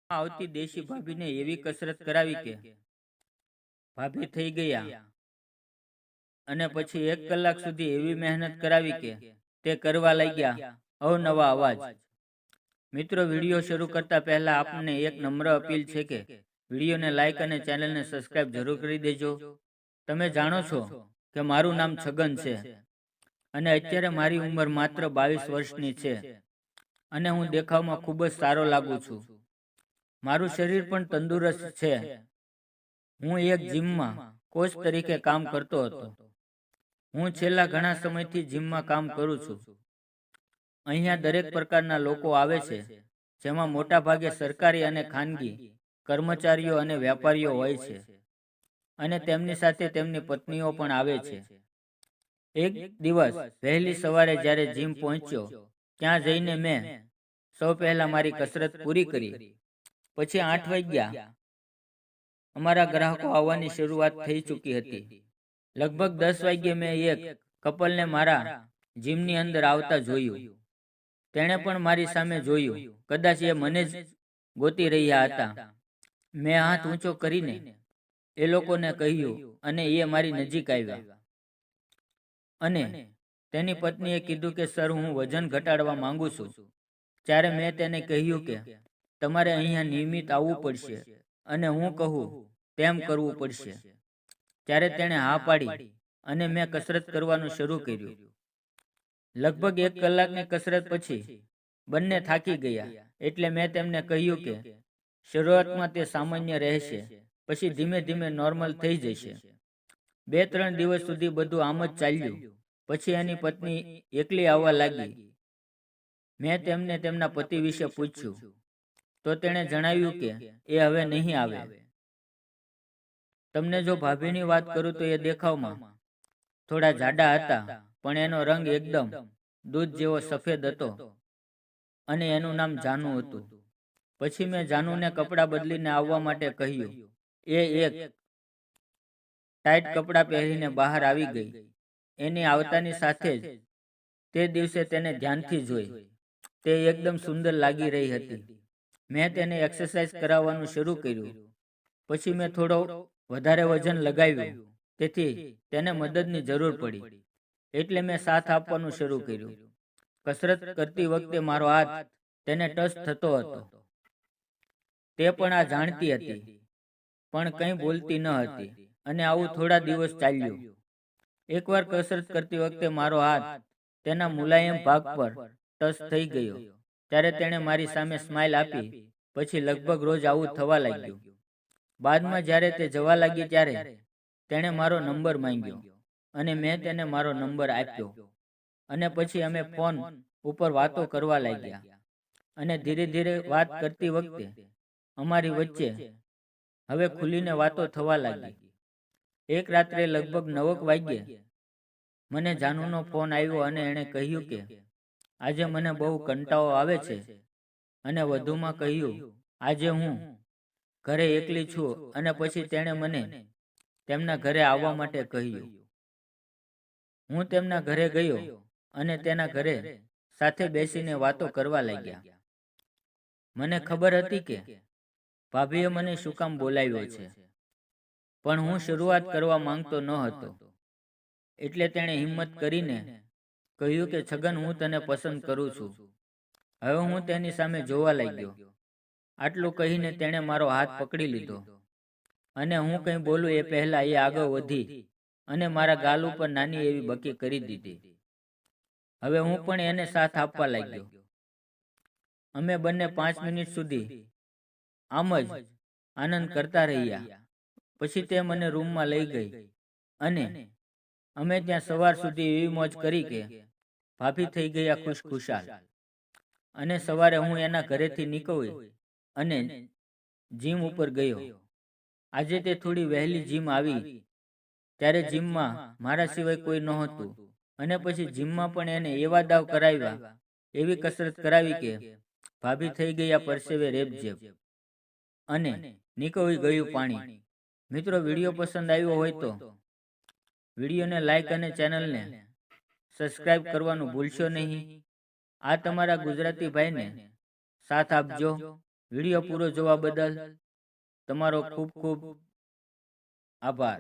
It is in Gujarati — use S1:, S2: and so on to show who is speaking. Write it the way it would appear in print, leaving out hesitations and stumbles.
S1: આવતી દેશી ભાભીને એવી કસરત કરાવી કે ભાભી થઈ ગયા, અને પછી 1 કલાક સુધી એવી મહેનત કરાવી કે તે કરવા લાગ્યા અવનવા અવાજ. મિત્રો, વિડીયો શરૂ કરતા પહેલા આપને એક નમ્ર અપીલ છે કે વિડીયોને લાઈક અને ચેનલને સબસ્ક્રાઇબ જરૂર કરી દેજો. તમે જાણો છો કે મારું નામ છગન છે અને અત્યારે મારી ઉંમર માત્ર 22 વર્ષની છે અને હું દેખાવમાં ખૂબ જ સારો લાગુ છું. મારું શરીર પણ તંદુરસ્ત છે. હું એક જીમમાં કોચ તરીકે કામ કરતો હતો. હું છેલ્લા ઘણા સમયથી જીમમાં કામ કરું છું. અહીંયા દરેક પ્રકારના લોકો આવે છે, જેમાં મોટા ભાગે સરકારી અને ખાનગી કર્મચારીઓ અને વેપારીઓ હોય છે, અને તેમની સાથે તેમની પત્નીઓ પણ આવે છે. એક દિવસ વહેલી સવારે જ્યારે જીમ પહોંચ્યો, ત્યાં જઈને મેં સૌ પહેલા મારી કસરત પૂરી કરી. પછી 8 વાગ્યા અમારા ગ્રાહકો આવવાની શરૂઆત થઈ ચૂકી હતી. લગભગ 10 વાગ્યે મેં એક કપલને મારા જીમની અંદર આવતા જોયું. તેણે પણ મારી સામે જોયું. કદાચ એ મને જ ગોતી રહ્યા હતા. મેં હાથ ઊંચો કરીને એ લોકોને કહ્યું અને એ મારી નજીક આવ્યા. અને તેની પત્નીએ કીધું કે સર, હું વજન ઘટાડવા માંગુ છું. ત્યારે મેં તેને કહ્યું કે તમારે અહીંયા નિયમિત આવવું પડશે અને હું કહું તેમ કરવું પડશે. ત્યારે તેણે હા પાડી અને મેં કસરત કરવાનું શરૂ કર્યું. લગભગ 1 કલાકની કસરત પછી બંને થાકી ગયા. એટલે મેં તેમને કહ્યું કે શરૂઆતમાં તે સામાન્ય રહેશે, પછી ધીમે ધીમે નોર્મલ થઈ જશે. 2-3 દિવસ સુધી બધું આમ જ ચાલ્યું. પછી એની પત્ની એકલી આવવા લાગી. મેં તેમને તેમના પતિ વિશે પૂછ્યું તો તેણે જણાવ્યું કે એ હવે નહીં આવે. તમને જો ભાભીની વાત કરું તો એ દેખાવમાં થોડા જાડા હતા, પણ એનો રંગ એકદમ દૂધ જેવો સફેદ હતો અને એનું નામ જાનુ હતું. પછી મેં જાનુને કપડાં બદલીને આવવા માટે કહ્યું. એ એક ટાઈટ કપડાં પહેરીને બહાર આવી ગઈ. એની આવતાની સાથે જ તે દિવસે તેને ધ્યાનથી જોઈ. તે એકદમ સુંદર લાગી રહી હતી. મેં તેને એક્સરસાઇઝ કરાવવાનું શરૂ કર્યું. પછી મેં થોડો વધારે વજન લગાવ્યું, તેથી તેને મદદની જરૂર પડી. એટલે મેં સાથ આપવાનું શરૂ કર્યું. કસરત કરતી વખતે મારો હાથ તેને ટચ થતો હતો. તે પણ આ જાણતી હતી, પણ કંઈ બોલતી ન હતી. અને આવું થોડા દિવસ ચાલ્યું. એકવાર કસરત કરતી વખતે મારો હાથ તેના મુલાયમ ભાગ પર ટચ થઈ ગયો. ત્યારે તેણે મારી સામે સ્માઇલ આપી. પછી લગભગ રોજ આવું થવા લાગ્યું. બાદમાં જ્યારે તે જવા લાગી ત્યારે તેણે મારો નંબર માંગ્યો અને મેં તેને મારો નંબર આપ્યો. અને પછી અમે ફોન ઉપર વાતો કરવા લાગ્યા. અને ધીરે ધીરે વાત કરતી વખતે અમારી વચ્ચે હવે ખુલીને વાતો થવા લાગી. એક રાત્રે લગભગ 9 વાગ્યે મને જાનુનો ફોન આવ્યો અને એણે કહ્યું કે આજે મને બહુ કંટાળો આવે છે, અને વધુમાં કહ્યું આજે હું ઘરે એકલી છું. અને પછી તેણે મને તેમના ઘરે આવવા માટે કહ્યું. હું તેમના ઘરે ગયો અને તેના ઘરે સાથે બેસીને વાતો કરવા લાગ્યા. મને ખબર હતી કે ભાભીએ મને શું કામ બોલાવ્યો છે, પણ હું શરૂઆત કરવા માંગતો ન હતો. એટલે તેણે હિંમત કરીને કહ્યું કે છગન, હું તને પસંદ કરું છું. હવે હું તેની સામે જોવા લાગ્યો. આટલું કહીને તેણે મારો હાથ પકડી લીધો અને હું કંઈ બોલું એ પહેલા એ આગળ વધી અને મારા ગાલ ઉપર નાની એવી બકી કરી દીધી. હવે હું પણ એને સાથ આપવા લાગ્યો. અમે બંને 5 મિનિટ સુધી આમ જ આનંદ કરતા રહ્યા. પછી તે મને રૂમમાં લઈ ગઈ અને અમે ત્યાં સવાર સુધી એવી મોજ કરી કે ભાભી થઈ ગયા ખુશખુશાલ. અને સવારે હું એના ઘરેથી નીકળી અને જીમ ઉપર ગયો. આજે તે થોડી વહેલી જીમ આવી. ત્યારે જીમમાં મારા સિવાય કોઈ નહોતું. અને પછી જીમમાં પણ એને એવા દાવ કરાવ્યા, એવી કસરત કરાવી કે ભાભી થઈ ગયા પરસેવે રેબઝેબ અને નીકળી ગયું પાણી. મિત્રો, વિડીયો પસંદ આવ્યો હોય તો વિડીયોને લાઈક અને ચેનલને સબસ્ક્રાઇબ કરવાનું ભૂલશો નહીં. આ તમારા ગુજરાતી ભાઈને સાથ આપજો. વિડીયો પૂરો જોવા બદલ તમારો ખૂબ ખૂબ આભાર.